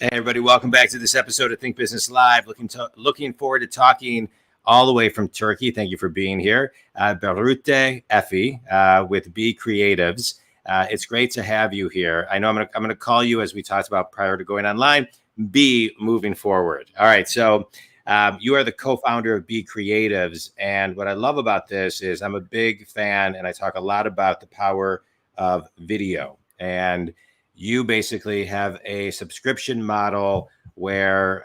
Hey everybody, welcome back to this episode of Think Business Live. Looking forward to talking all the way from Turkey. Thank you for being here. Birute Efe with beCreatives. It's great to have you here. I know I'm gonna call you, as we talked about prior to going online, B moving forward. All right, so you are the co-founder of beCreatives, and what I love about this is I'm a big fan, and I talk a lot about the power of video. And you basically have a subscription model where,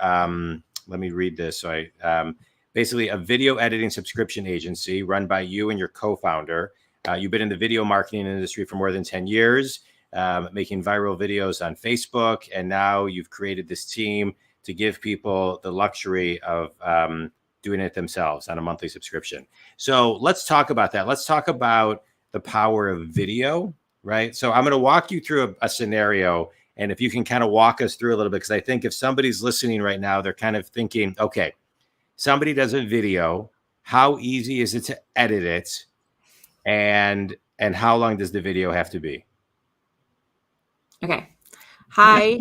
let me read this. So basically a video editing subscription agency run by you and your co-founder. You've been in the video marketing industry for more than 10 years, making viral videos on Facebook. And now you've created this team to give people the luxury of doing it themselves on a monthly subscription. So let's talk about that. Let's talk about the power of video. Right. So I'm going to walk you through a scenario. And if you can kind of walk us through a little bit, because I think if somebody's listening right now, they're kind of thinking, okay, somebody does a video. How easy is it to edit it? And how long does the video have to be? Okay. Hi.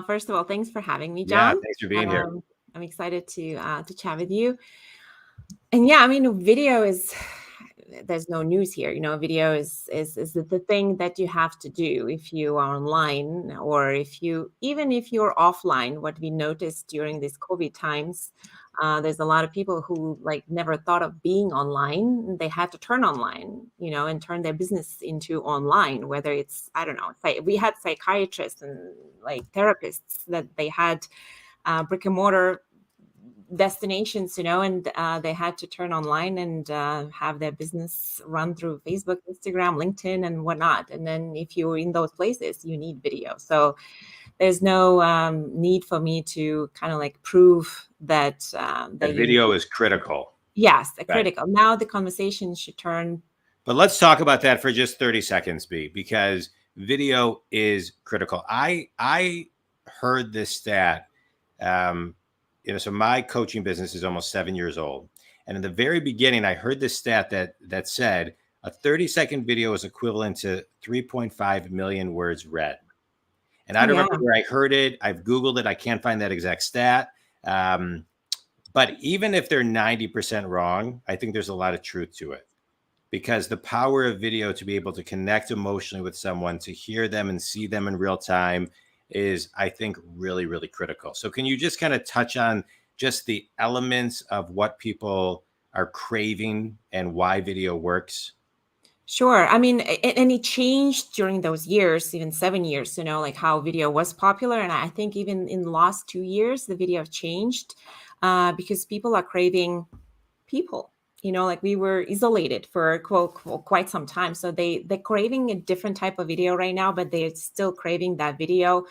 First of all, thanks for having me, John. Yeah, thanks for being here. I'm excited to chat with you. And yeah, I mean, video is, there's no news here. Video is the thing that you have to do if you are online, or even if you're offline. What we noticed during these COVID times, there's a lot of people who never thought of being online. They had to turn online, and turn their business into online, whether it's, I don't know, we had psychiatrists and therapists that they had brick and mortar destinations, and they had to turn online and have their business run through Facebook, Instagram, LinkedIn, and whatnot. And then if you're in those places, you need video. So there's no need for me to kind of prove that the video is critical. Yes, critical. Now the conversation should turn. But let's talk about that for just 30 seconds, B, because video is critical. I heard this stat. So my coaching business is almost 7 years old. And in the very beginning, I heard this stat that said a 30-second video is equivalent to 3.5 million words read. And I don't remember where I heard it. I've Googled it. I can't find that exact stat. But even if they're 90% wrong, I think there's a lot of truth to it. Because the power of video to be able to connect emotionally with someone, to hear them and see them in real time, is, I think, really, really critical. So can you just kind of touch on just the elements of what people are craving and why video works? Sure. I mean, and it changed during those years, even 7 years, how video was popular. And I think even in the last 2 years, the video changed because people are craving people. We were isolated for quite some time. So they're craving a different type of video right now, but they're still craving that video,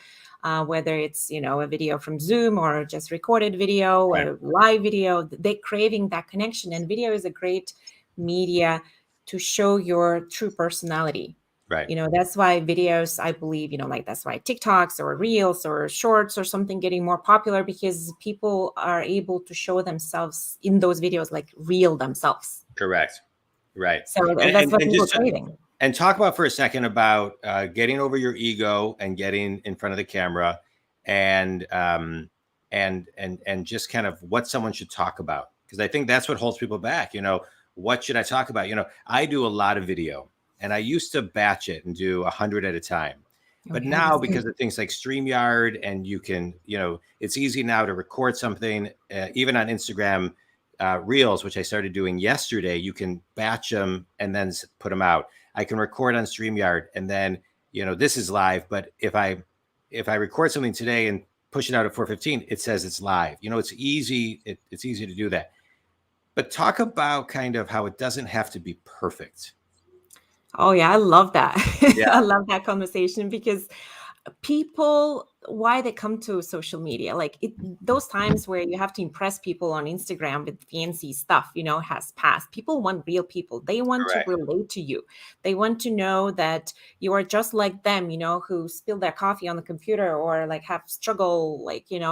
whether it's, a video from Zoom or just recorded video or live video. They're craving that connection. And video is a great media to show your true personality. Right. That's why videos, I believe, that's why TikToks or Reels or Shorts or something getting more popular, because people are able to show themselves in those videos, real themselves. Correct. Right. So that's what people are craving. And talk about for a second about getting over your ego and getting in front of the camera, and just kind of what someone should talk about. Because I think that's what holds people back. What should I talk about? I do a lot of video. And I used to batch it and do 100 at a time. But now, because of things like StreamYard, and you can, it's easy now to record something, even on Instagram Reels, which I started doing yesterday. You can batch them and then put them out. I can record on StreamYard, and then, this is live. But if I record something today and push it out at 4:15, it says it's live. It's easy. It's easy to do that. But talk about kind of how it doesn't have to be perfect. Oh, yeah, I love that. Yeah. I love that conversation, because people, why they come to social media, those times where you have to impress people on Instagram with fancy stuff, has passed. People want real people. They want to relate to you. They want to know that you are just like them, who spill their coffee on the computer, or have struggle,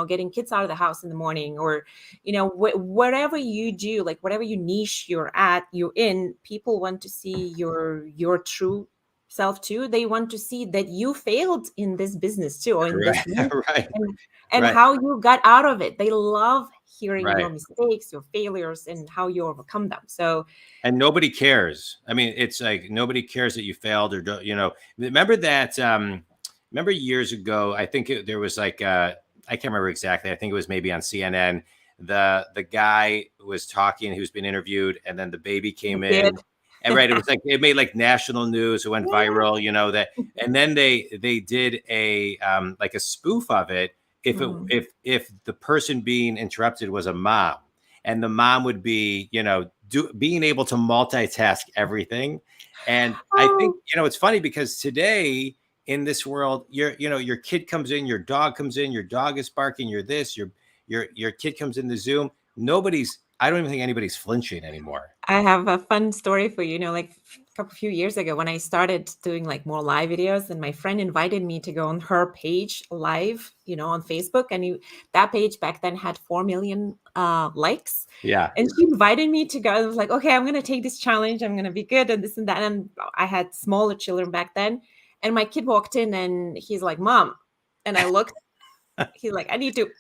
getting kids out of the house in the morning, or, whatever you do, whatever you niche you're in, people want to see your true self too. They want to see that you failed in this business too, or in this Right. niche, Right. and Right. how you got out of it. They love hearing your Right. mistakes, your failures, and how you overcome them. So And nobody cares. I mean, it's like nobody cares that you failed or don't, remember that remember years ago, I think there was like I can't remember exactly. I think it was maybe on CNN. The guy was talking, who's been interviewed, and then the baby I came did. in. And right, it was like it made like national news, it went viral, that, and then they did a like a spoof of it. Mm. If the person being interrupted was a mom, and the mom would be, being able to multitask everything. And I think, Oh, it's funny because today in this world, your kid comes in, your dog comes in, your dog is barking, you're this, your kid comes in the Zoom. I don't even think anybody's flinching anymore. I have a fun story for you. Like a few years ago, when I started doing like more live videos, and my friend invited me to go on her page live, on Facebook, and that page back then had 4 million likes. Yeah. And she invited me to go. I was like, okay, I'm gonna take this challenge. I'm gonna be good and this and that. And I had smaller children back then, and my kid walked in, and he's like, "Mom," and I looked. He's like, "I need to poop."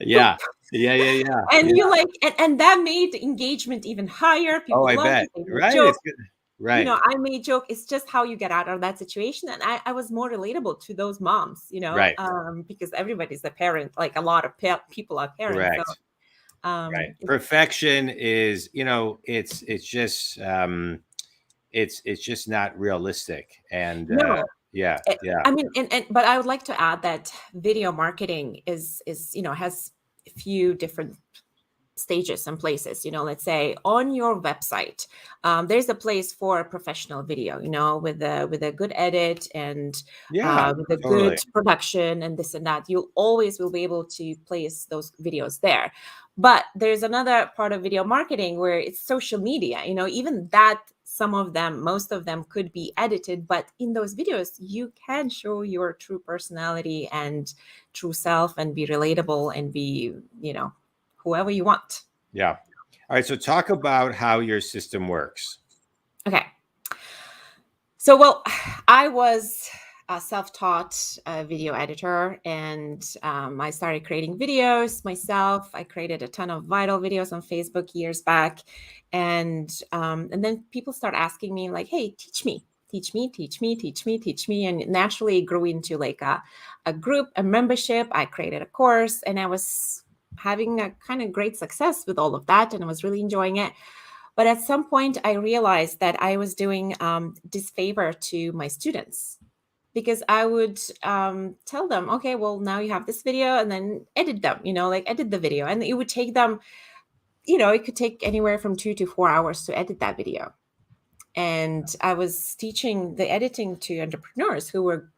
Yeah. Yeah. Yeah. Yeah. And Yeah. you like, and that made the engagement even higher. Oh, People I loved bet. it. They made Right. It's jokes. good. Right. I made joke. It's just how you get out of that situation. And I was more relatable to those moms, Right. because everybody's a parent. Like a lot of people are parents. So, Correct. Right. Perfection is, it's just not realistic. And no, yeah. Yeah. I mean, but I would like to add that video marketing is has a few different stages and places. Let's say on your website, there's a place for professional video, with a good edit and Yeah. with a Totally. good production and this and that. You always will be able to place those videos there. But there's another part of video marketing where it's social media. Even that, most of them could be edited, but in those videos you can show your true personality and true self and be relatable and be whoever you want. Yeah. All right. So talk about how your system works. Okay. So, well, I was a self-taught video editor, and I started creating videos myself. I created a ton of viral videos on Facebook years back, and then people start asking me like, "Hey, teach me." Teach me, teach me, teach me, teach me. And naturally it grew into like a group, a membership. I created a course, and I was having a kind of great success with all of that, and I was really enjoying it. But at some point, I realized that I was doing disfavor to my students, because I would tell them, okay, well, now you have this video, and then edit them, like edit the video. And it would take them, it could take anywhere from 2 to 4 hours to edit that video. And I was teaching the editing to entrepreneurs who were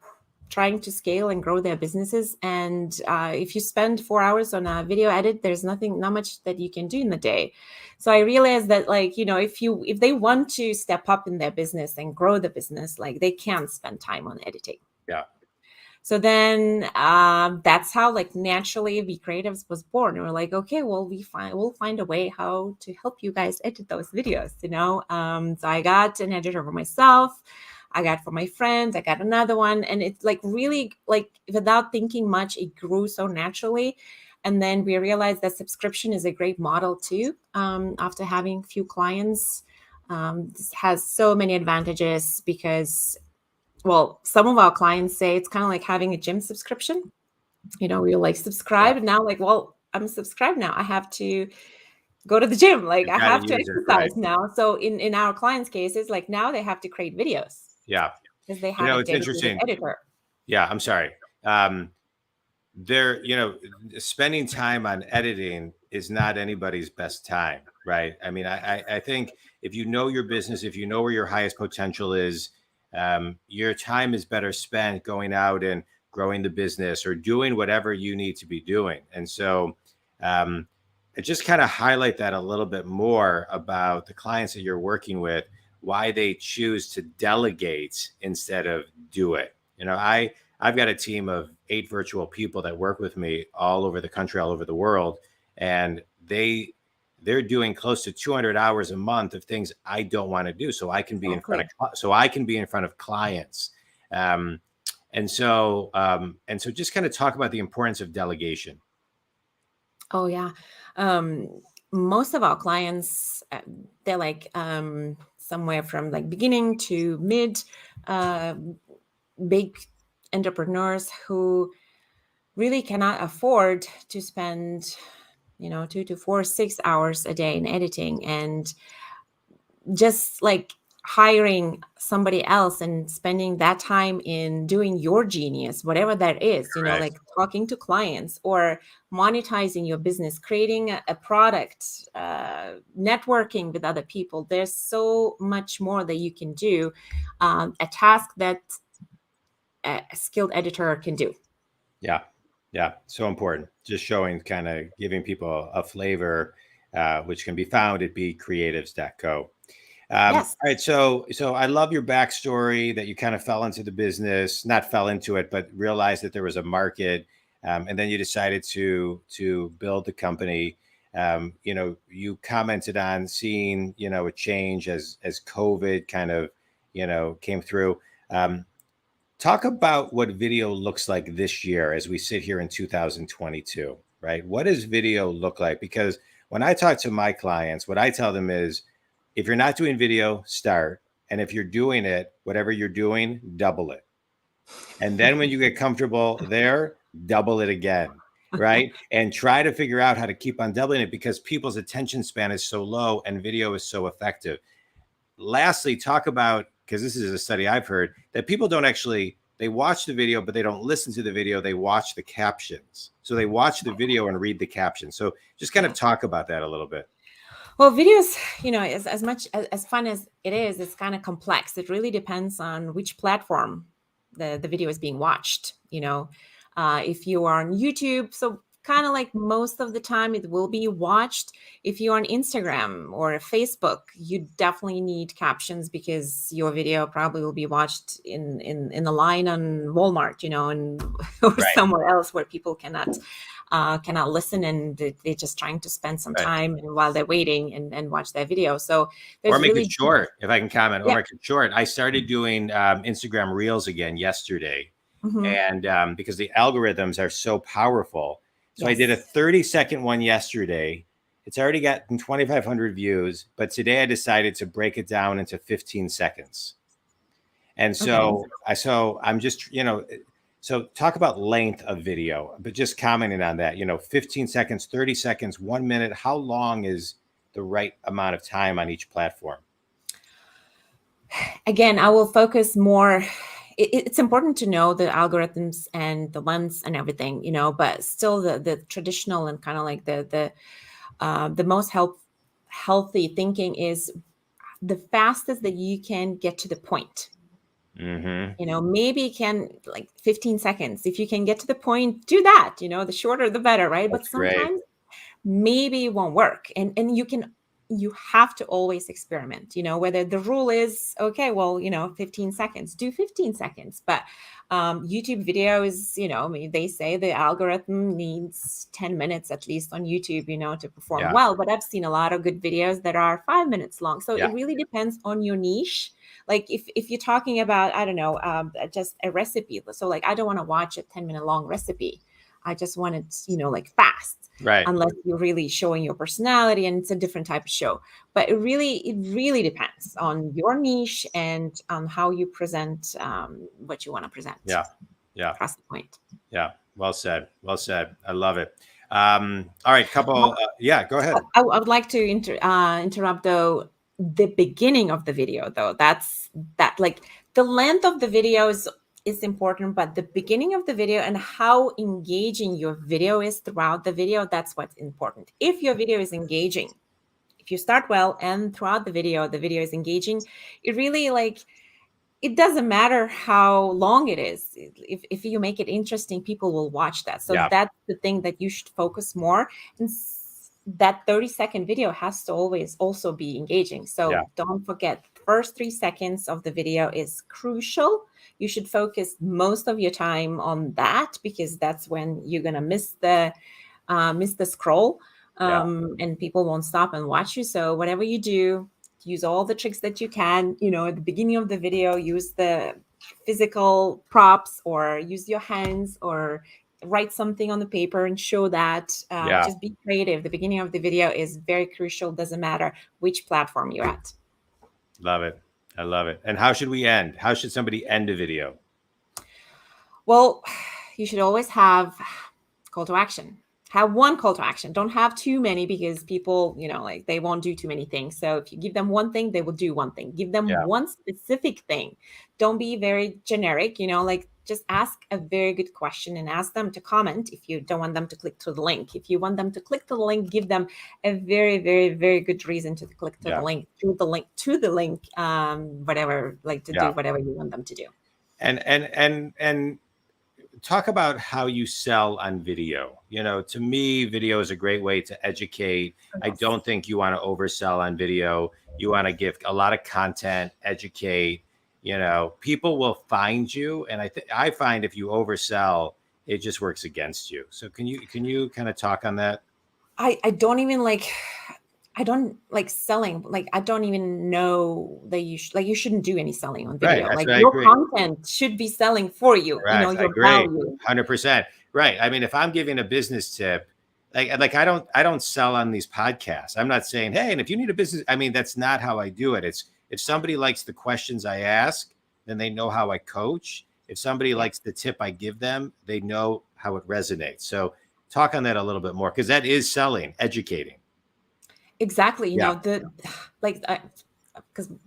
trying to scale and grow their businesses. And if you spend 4 hours on a video edit, there's not much that you can do in the day. So I realized that, like, if they want to step up in their business and grow the business, like, they can't spend time on editing. Yeah. So then that's how, like, naturally beCreatives was born. And we're like, okay, well, we'll find a way how to help you guys edit those videos, So I got an editor for myself. I got for my friends. I got another one. And it's like really, like, without thinking much, it grew so naturally. And then we realized that subscription is a great model too. After having few clients, this has so many advantages because, well, some of our clients say it's kind of like having a gym subscription. We like subscribe, and now, like, well, I'm subscribed now. I have to go to the gym. Like, I have to exercise now. So in our clients' cases, like, now they have to create videos. Yeah. Because they have a It's interesting. editor. Yeah. I'm sorry. Spending time on editing is not anybody's best time, right? I mean, I think if you know your business, if you know where your highest potential is, your time is better spent going out and growing the business or doing whatever you need to be doing. And so I just kind of highlight that a little bit more about the clients that you're working with, why they choose to delegate instead of do it. I've got a team of 8 virtual people that work with me all over the country, all over the world, and they they're doing close to 200 hours a month of things I don't want to do. So I can be in front of clients. And so just kind of talk about the importance of delegation. Oh yeah. Most of our clients, they're like somewhere from like beginning to mid, big entrepreneurs who really cannot afford to spend 2 to 4, 6 hours a day in editing, and just like hiring somebody else and spending that time in doing your genius, whatever that is, Correct. like talking to clients or monetizing your business, creating a product, networking with other people. There's so much more that you can do, a task that a skilled editor can do. Yeah. Yeah. So important. Just showing, kind of giving people a flavor, which can be found at beCreatives.co. Yes. All right. So I love your backstory, that you kind of fell into the business, not fell into it, but realized that there was a market. And then you decided to build the company. You commented on seeing, a change as COVID kind of, came through. Talk about what video looks like this year as we sit here in 2022, right? What does video look like? Because when I talk to my clients, what I tell them is, if you're not doing video, start. And if you're doing it, whatever you're doing, double it. And then when you get comfortable there, double it again, right? And try to figure out how to keep on doubling it, because people's attention span is so low and video is so effective. Lastly, talk about, because this is a study I've heard, that people don't actually, they watch the video, but they don't listen to the video. They watch the captions. So they watch the video and read the captions. So just kind of talk about that a little bit. Well, videos, as much as fun as it is, it's kind of complex. It really depends on which platform the video is being watched. If you are on YouTube, so kind of like most of the time it will be watched. If you're on Instagram or Facebook, you definitely need captions, because your video probably will be watched in the line on Walmart, and or Right. somewhere else where people cannot listen, and they're just trying to spend some Right. time while they're waiting and watch that video. So Or make it short, if I can comment. Yeah. Or make it short. I started doing Instagram Reels again yesterday, Mhm. and because the algorithms are so powerful. So I did a Yes. 30-second one yesterday. It's already gotten 2,500 views, but today I decided to break it down into 15 seconds. And so I'm just, so talk about length of video, but just commenting on that, 15 seconds, 30 seconds, 1 minute. How long is the right amount of time on each platform? Again, I will focus more. It's important to know the algorithms and the lens and everything, but still the traditional and kind of like the most healthy thinking is the fastest that you can get to the point. Maybe it can like 15 seconds. If you can get to the point, do that. The shorter, the better, right? That's But great. sometimes maybe it won't work. And you have to always experiment, whether the rule is, okay, well, 15 seconds, do 15 seconds. But YouTube videos, they say the algorithm needs 10 minutes at least on YouTube, to perform well. But I've seen a lot of good videos that are 5 minutes long. So it really depends on your niche. Like if you're talking about, I don't know, just a recipe. So like, I don't want to watch a 10-minute long recipe. I just want it, like fast. Right. Unless you're really showing your personality, and it's a different type of show. But it really depends on your niche and on how you present what you want to present. Yeah. Across the point. Yeah. Well said. I love it. All right. Go ahead. I would like to interrupt though. The beginning of the video, though, like the length of the video is important, but the beginning of the video and how engaging your video is throughout the video, that's what's important. If your video is engaging, if you start well and throughout the video is engaging, it really it doesn't matter how long it is. If you make it interesting, people will watch that. So that's the thing that you should focus more. And that 30-second video has to always also be engaging. So don't forget, the first 3 seconds of the video is crucial. You should focus most of your time on that, because that's when you're going to miss the scroll. Yeah. and people won't stop and watch you. So whatever you do, use all the tricks that you can. At the beginning of the video, use the physical props, or use your hands, or write something on the paper and show that. Yeah. Just be creative. The beginning of the video is very crucial. Doesn't matter which platform you're at. Love it. I love it. And how should we end? How should somebody end a video? Well, you should always have call to action. Have one call to action. Don't have too many, because people, like, they won't do too many things. So if you give them one thing, they will do one thing. Give them Yeah. one specific thing. Don't be very generic, like, just ask a very good question and ask them to comment if you don't want them to click to the link. If you want them to click to the link, give them a very, very, very good reason to click to the link, whatever, like, to do whatever you want them to do. And talk about how you sell on video. To me, video is a great way to educate. Yes. I don't think you want to oversell on video. You want to give a lot of content, educate. People will find you, and I find if you oversell, it just works against you. So can you kind of talk on that? I don't even like. I don't like selling. Like, I don't even know that you shouldn't do any selling on video. Right, like, your content should be selling for you. Right, your I agree. value. 100%. Right. I mean, if I'm giving a business tip, like I don't sell on these podcasts. I'm not saying, hey, and if you need a business, I mean, that's not how I do it. It's if somebody likes the questions I ask, then they know how I coach. If somebody likes the tip I give them, they know how it resonates. So talk on that a little bit more, because that is selling, educating. Exactly. Because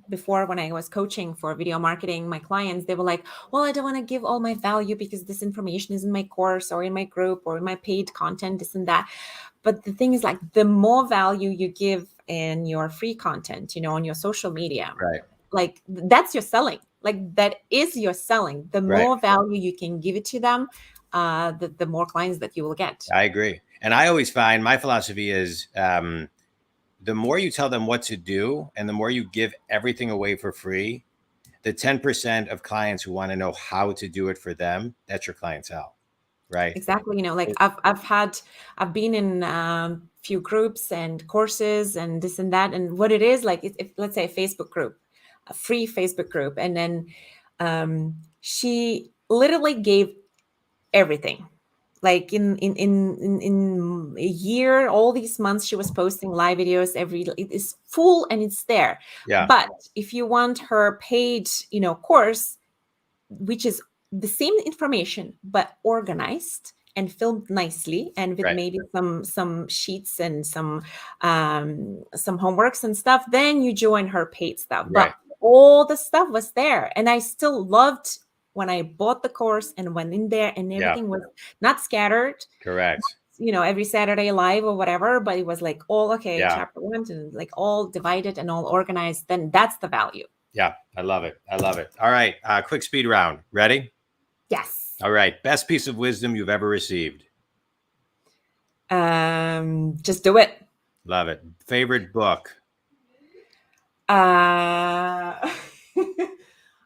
before, when I was coaching for video marketing, my clients, they were like, well, I don't want to give all my value because this information is in my course or in my group or in my paid content, this and that. But the thing is, like, the more value you give in your free content, on your social media, right, like, that's your selling. Like, that is your selling. The more value you can give it to them, the more clients that you will get. I agree. And I always find my philosophy is, the more you tell them what to do and the more you give everything away for free, the 10% of clients who want to know how to do it for them, that's your clientele, right? Exactly. I've been in few groups and courses and this and that. And what it is, like, if let's say a Facebook group, a free Facebook group, and then she literally gave everything. Like, in a year, all these months, she was posting live videos it is full and it's there. Yeah. But if you want her paid, course, which is the same information but organized and filmed nicely, and with maybe some sheets and some homeworks and stuff, then you join her paid stuff. But all the stuff was there, and I still loved when I bought the course and went in there, and everything was not scattered. Correct. Every Saturday live or whatever, but it was like all chapter 1, and like all divided and all organized. Then that's the value. Yeah, I love it. I love it. All right, quick speed round. Ready? Yes. All right. Best piece of wisdom you've ever received? Just do it. Love it. Favorite book?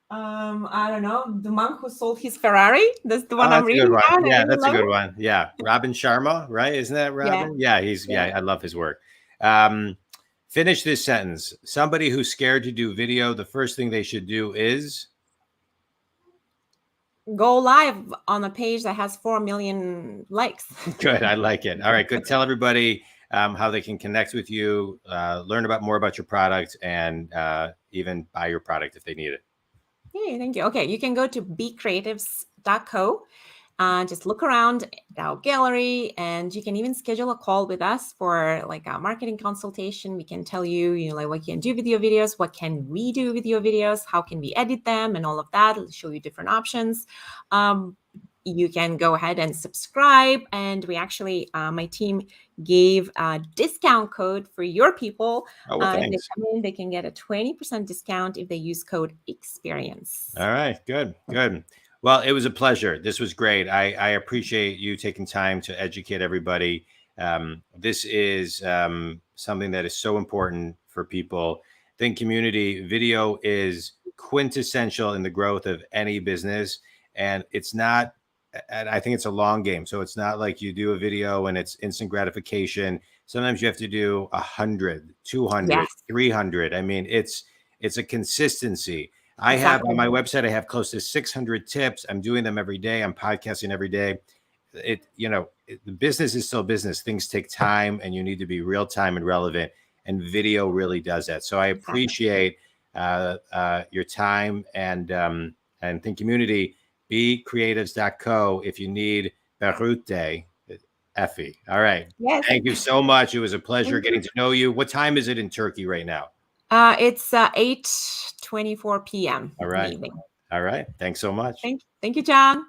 I don't know. The Monk Who Sold His Ferrari. That's the one I'm reading now. Yeah, that's a good one. Yeah, Robin Sharma, right? Isn't that Robin? Yeah, I love his work. Finish this sentence. Somebody who's scared to do video, the first thing they should do is go live on a page that has 4 million likes. Good. I like it. All right, good. Tell everybody how they can connect with you, learn more about your product, and even buy your product if they need it. Hey, thank you. Okay, you can go to beCreatives.co. Just look around our gallery, and you can even schedule a call with us for like a marketing consultation. We can tell you, like, what you can do with your videos, what can we do with your videos, how can we edit them, and all of that. It'll show you different options. You can go ahead and subscribe, and we actually, my team gave a discount code for your people. Oh, well, thanks. If they come in, they can get a 20% discount if they use code EXPERIENCE. All right, good. Well, it was a pleasure. This was great. I appreciate you taking time to educate everybody. This is something that is so important for people. Think community. Video is quintessential in the growth of any business, and it's not and I think it's a long game. So it's not like you do a video and it's instant gratification. Sometimes you have to do 100, 200, Yes, 300. I mean, it's a consistency. I have on exactly. my website, I have close to 600 tips. I'm doing them every day. I'm podcasting every day. The business is still business. Things take time, and you need to be real time and relevant. And video really does that. So I Exactly. appreciate your time and think community. beCreatives.co if you need Birute Efe. All right. Yes. Thank you so much. It was a pleasure Thank getting you. to know you. What time is it in Turkey right now? It's 8:24 p.m. All in the right. evening. All right. Thanks so much. Thank you, John.